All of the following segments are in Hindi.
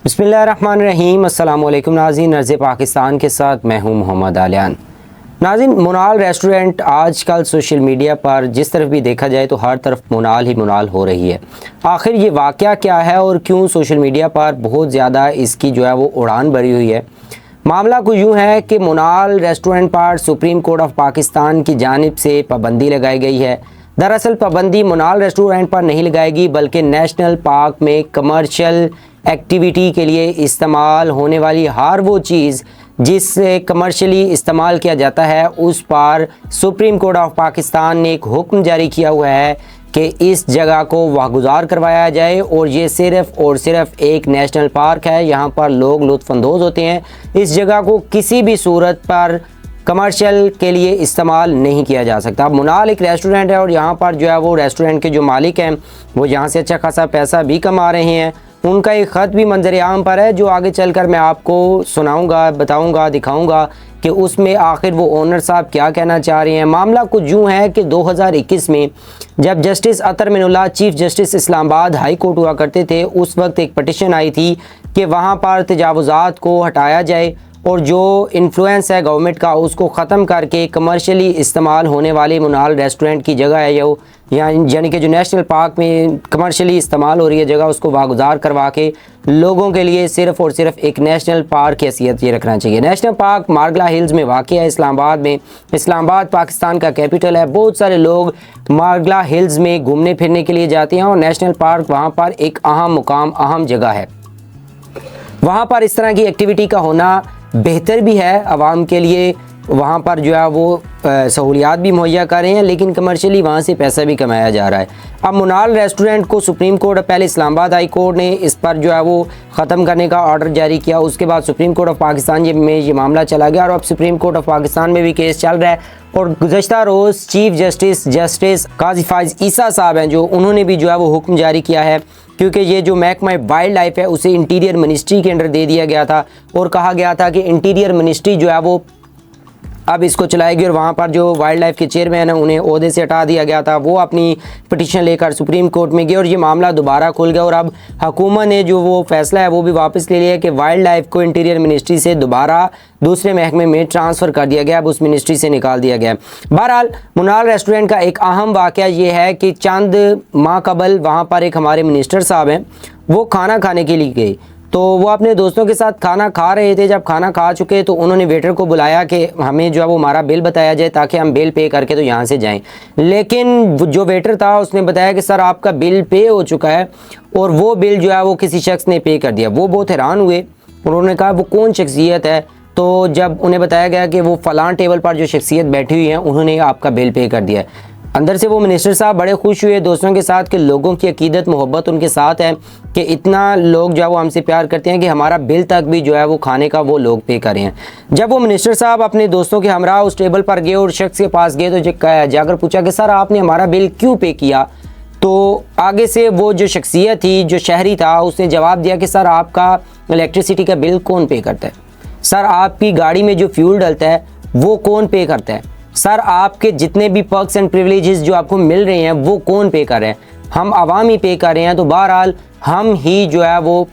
बिस्मिल्लाहिर्रहमानिर्रहीम। अस्सलामुअलैकुम नाज़रीन, अर्ज़ पाकिस्तान के साथ मैं हूँ मोहम्मद आलियान। नाज़रीन, मोनाल रेस्टोरेंट आजकल सोशल मीडिया पर जिस तरफ भी देखा जाए तो हर तरफ मोनाल ही मोनाल हो रही है। आखिर ये वाक़या क्या है और क्यों सोशल मीडिया पर बहुत ज़्यादा इसकी जो है वो उड़ान भरी हुई है। मामला कुछ यूँ है कि मोनाल रेस्टोरेंट पर सुप्रीम कोर्ट ऑफ पाकिस्तान की जानिब से पाबंदी लगाई गई है। दरअसल पाबंदी मोनाल रेस्टोरेंट पर नहीं लगाएगी बल्कि नेशनल पार्क में कमर्शियल एक्टिविटी के लिए इस्तेमाल होने वाली हर वो चीज़ जिससे कमर्शियली इस्तेमाल किया जाता है उस पर सुप्रीम कोर्ट ऑफ पाकिस्तान ने एक हुक्म जारी किया हुआ है कि इस जगह को वागुजार करवाया जाए। और ये सिर्फ़ और सिर्फ एक नेशनल पार्क है, यहाँ पर लोग लुत्फ़अंदोज़ होते हैं। इस जगह को किसी भी सूरत पर कमर्शियल के लिए इस्तेमाल नहीं किया जा सकता। अब मोनाल एक रेस्टोरेंट है और यहाँ पर जो है वो रेस्टोरेंट के जो मालिक हैं वो यहाँ से अच्छा खासा पैसा भी कमा रहे हैं। उनका एक ख़त भी मंजर आम पर है जो आगे चलकर मैं आपको सुनाऊंगा, बताऊंगा, दिखाऊंगा कि उसमें आखिर वो ओनर साहब क्या कहना चाह रहे हैं। मामला कुछ यूँ है कि 2021 में जब justice Athar Minallah chief justice Islamabad high court हुआ करते थे, उस वक्त एक पटिशन आई थी कि वहाँ पर तजावुज़ात को हटाया जाए और जो इन्फ्लुएंस है गवर्नमेंट का उसको ख़त्म करके कमर्शियली इस्तेमाल होने वाली मोनाल रेस्टोरेंट की जगह है जो यानी कि जो नेशनल पार्क में कमर्शियली इस्तेमाल हो रही है जगह उसको वागुजार करवा के लोगों के लिए सिर्फ़ और सिर्फ एक नेशनल पार्क की हैसियत ये रखना चाहिए। नेशनल पार्क मारगला हिल्स में वाक़ है इस्लामाबाद में। इस्लामाबाद पाकिस्तान का कैपिटल है। बहुत सारे लोग मारगला हिल्स में घूमने फिरने के लिए जाते हैं और नेशनल पार्क वहाँ पर एक अहम मुकाम, अहम जगह है। वहाँ पर इस तरह की एक्टिविटी का होना बेहतर भी है आवाम के लिए। वहाँ पर जो है वो सहूलियात भी मुहैया कर रहे हैं लेकिन कमर्शियली वहाँ से पैसा भी कमाया जा रहा है। अब मोनाल रेस्टोरेंट को सुप्रीम कोर्ट, पहले इस्लामाबाद हाई कोर्ट ने इस पर जो है वो ख़त्म करने का ऑर्डर जारी किया। उसके बाद सुप्रीम कोर्ट ऑफ पाकिस्तान में ये मामला चला गया और अब सुप्रीम कोर्ट ऑफ पाकिस्तान में भी केस चल रहा है। और गुज़श्ता रोज़ चीफ जस्टिस काजी फाइज़ ईसा साहब हैं जो उन्होंने भी जो है वो हुक्म जारी किया है, क्योंकि ये जो महकमा वाइल्ड लाइफ है उसे इंटीरियर मिनिस्ट्री के अंडर दे दिया गया था और कहा गया था कि इंटीरियर मिनिस्ट्री जो है वो अब इसको चलाएगी। और वहाँ पर जो वाइल्ड लाइफ के चेयरमैन हैं उन्हें ओहदे से हटा दिया गया था। वो अपनी पिटीशन लेकर सुप्रीम कोर्ट में गए और ये मामला दोबारा खुल गया और अब हुकूमत ने जो वो फैसला है वो भी वापस ले लिया कि वाइल्ड लाइफ को इंटीरियर मिनिस्ट्री से दोबारा दूसरे महकमे में ट्रांसफ़र कर दिया गया, अब उस मिनिस्ट्री से निकाल दिया गया। बहरहाल मोनाल रेस्टोरेंट का एक अहम वाक़या ये है कि चंद माह कबल वहाँ पर एक हमारे मिनिस्टर साहब हैं वो खाना खाने के लिए गए, तो वो अपने दोस्तों के साथ खाना खा रहे थे। जब खाना खा चुके तो उन्होंने वेटर को बुलाया कि हमें जो है वो हमारा बिल बताया जाए ताकि हम बिल पे करके तो यहाँ से जाएं। लेकिन जो वेटर था उसने बताया कि सर आपका बिल पे हो चुका है और वो बिल जो है वो किसी शख्स ने पे कर दिया। वो बहुत हैरान हुए और उन्होंने कहा वो कौन शख्सियत है। तो जब उन्हें बताया गया कि वो फ़लाँ टेबल पर जो शख्सियत बैठी हुई है उन्होंने आपका बिल पे कर दिया है। अंदर से वो मिनिस्टर साहब बड़े खुश हुए दोस्तों के साथ कि लोगों की अकीदत मोहब्बत उनके साथ है कि इतना लोग जो है वो हमसे प्यार करते हैं कि हमारा बिल तक भी जो है वो खाने का वो लोग पे करें हैं। जब वो मिनिस्टर साहब अपने दोस्तों के हमरा उस टेबल पर गए और शख्स के पास गए तो जाकर पूछा कि सर आपने हमारा बिल क्यों पे किया। तो आगे से वो जो शख्सियत थी, जो शहरी था, उसने जवाब दिया कि सर आपका इलेक्ट्रिसिटी का बिल कौन पे करता है, सर आपकी गाड़ी में जो फ्यूल डलता है वो कौन पे करता है, सर आपके जितने भी पर्क्स एंड प्रिविलेजेस जो आपको मिल रहे हैं वो कौन पे कर रहे हैं, हम आवाम ही पे कर रहे हैं। तो बहरहाल हम ही जो है वो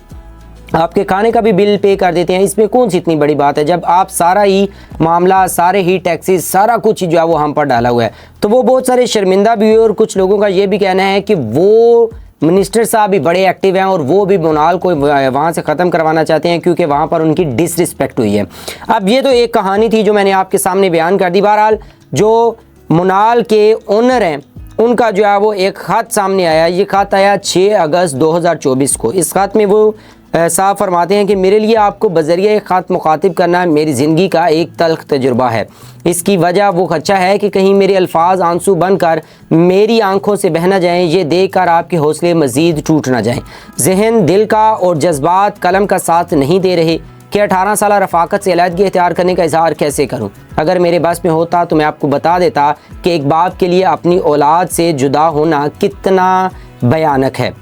आपके खाने का भी बिल पे कर देते हैं, इसमें कौन सी इतनी बड़ी बात है जब आप सारा ही मामला, सारे ही टैक्सेस, सारा कुछ जो है वो हम पर डाला हुआ है। तो वो बहुत सारे शर्मिंदा भी हुए और कुछ लोगों का ये भी कहना है कि वो मिनिस्टर साहब भी बड़े एक्टिव हैं और वो भी मोनाल को वहाँ से ख़त्म करवाना चाहते हैं क्योंकि वहाँ पर उनकी डिसरिस्पेक्ट हुई है। अब ये तो एक कहानी थी जो मैंने आपके सामने बयान कर दी। बहरहाल जो मोनाल के ओनर हैं उनका जो है वो एक ख़त सामने आया। ये ख़त आया 6 अगस्त 2024 को। इस ख़त में वो साफ फरमाते हैं कि मेरे लिए आपको बज़रिया ख़त मुखातिब करना मेरी ज़िंदगी का एक तल्ख़ तजुर्बा है। इसकी वजह वो खदशा है कि कहीं मेरे अल्फाज आंसू बनकर मेरी आंखों से बह न जाएँ, ये देख कर आपके हौसले मज़ीद टूट न जाएँ। जहन, दिल का और जज्बात कलम का साथ नहीं दे रहे कि 18 साल रफ़ाकत से अलहदगी इख्तियार करने का इज़हार कैसे करूं। अगर मेरे बस में होता तो मैं आपको बता देता कि एक बाप के लिए अपनी औलाद से जुदा होना कितना भयानक है।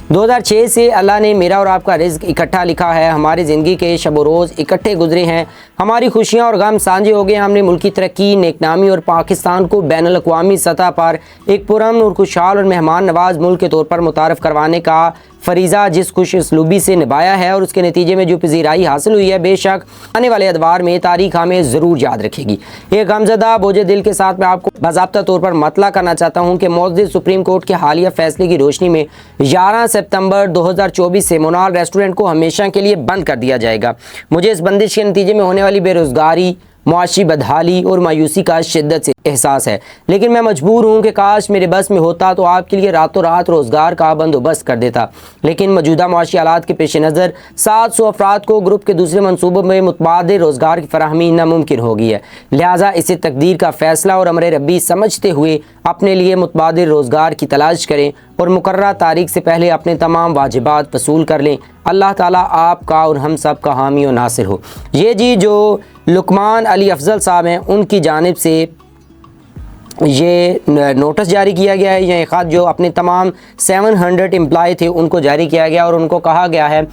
2006 से अल्लाह ने मेरा और आपका रिज़्क इकट्ठा लिखा है। हमारी ज़िंदगी के शब रोज़ इकट्ठे गुजरे हैं। हमारी खुशियाँ और गम साझे हो गए। हमने मुल्की तरक्की, नेकनामी और पाकिस्तान को बैनुल अक़वामी सतह पर एक पुरअमन और खुशहाल और मेहमान नवाज मुल्क के तौर पर मुतारफ़ करवाने का फ़रीज़ा जिस खुश उसलूबी से निभाया है और उसके नतीजे में जो पजीराई हासिल हुई है, बेशक आने वाले अदवार में तारीख़ हमें ज़रूर याद रखेगी। एक गमज़दा बोझे दिल के साथ मैं आपको बाज़ाब्ता तौर पर मतला करना चाहता हूँ कि मौजूदा सुप्रीम कोर्ट के हालिया फैसले की रोशनी में 11 सितंबर 2024 से मोनाल रेस्टोरेंट को हमेशा के लिए बंद कर दिया जाएगा। मुझे इस बंदिश के नतीजे में होने वाली बेरोज़गारी, मुआशी बदहाली और मायूसी का शिद्दत से एहसास है, लेकिन मैं मजबूर हूँ कि काश मेरे बस में होता तो आपके लिए रातों रात रोज़गार का बंदोबस्त कर देता। लेकिन मौजूदा मुआशी हालात के पेश नज़र 700 अफराद को ग्रुप के दूसरे मनसूबों में मुतबादिल रोज़गार की फराहमी नामुमकिन हो गई है। लिहाजा इसे तकदीर का फ़ैसला और अमर रब्बी समझते हुए अपने लिए मुतबादिल रोज़गार की तलाश करें और मुकर्रर तारीख से पहले अपने तमाम वाजिबात वसूल कर लें। अल्लाह ताला आपका और हम सब का हामी और नासिर हो। ये जी जो लुकमान अली अफजल साहब हैं, उनकी जानिब से ये नोटिस जारी किया गया है। ये ख़त जो अपने तमाम 700 एम्प्लॉय थे उनको जारी किया गया और उनको कहा गया है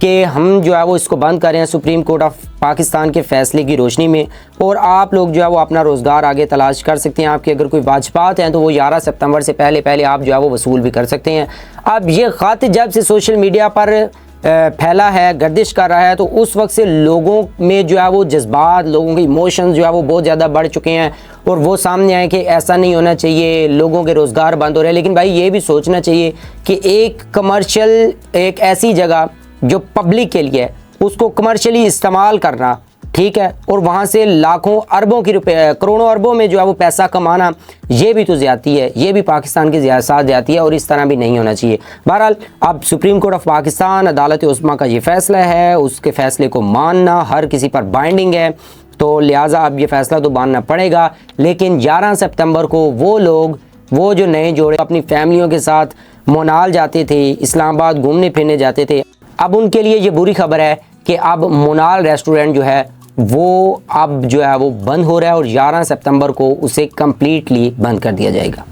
कि हम जो है वो इसको बंद करें सुप्रीम कोर्ट ऑफ पाकिस्तान के फ़ैसले की रोशनी में, और आप लोग जो है वो अपना रोज़गार आगे तलाश कर सकते हैं। आपके अगर कोई वाजिबात हैं तो वो 11 सितंबर से पहले आप जो है वो वसूल भी कर सकते हैं। अब ये ख़त जब से सोशल मीडिया पर फैला है, गर्दिश कर रहा है, तो उस वक्त से लोगों में जो है वो जज्बात, लोगों के इमोशंस जो है वो बहुत ज़्यादा बढ़ चुके हैं और वो सामने आए कि ऐसा नहीं होना चाहिए, लोगों के रोज़गार बंद हो रहे हैं। लेकिन भाई ये भी सोचना चाहिए कि एक कमर्शियल, एक ऐसी जगह जो पब्लिक के लिए है, उसको कमर्शियली इस्तेमाल करना ठीक है, और वहाँ से लाखों अरबों की करोड़ों अरबों में जो है वो पैसा कमाना, ये भी तो ज़्यादती है, ये भी पाकिस्तान की साथ ज़्यादती है और इस तरह भी नहीं होना चाहिए। बहरहाल अब सुप्रीम कोर्ट ऑफ पाकिस्तान अदालत उस्मा का ये फ़ैसला है, उसके फ़ैसले को मानना हर किसी पर बाइंडिंग है, तो लिहाजा अब ये फ़ैसला तो मानना पड़ेगा। लेकिन 11 सितंबर को वो लोग, वो जो नए जोड़े अपनी फैमिलियों के साथ मोनाल जाते थे, इस्लामाबाद घूमने फिरने जाते थे, अब उनके लिए ये बुरी खबर है कि अब मोनाल रेस्टोरेंट जो है वो अब जो है वो बंद हो रहा है और 11 सितंबर को उसे कम्प्लीटली बंद कर दिया जाएगा।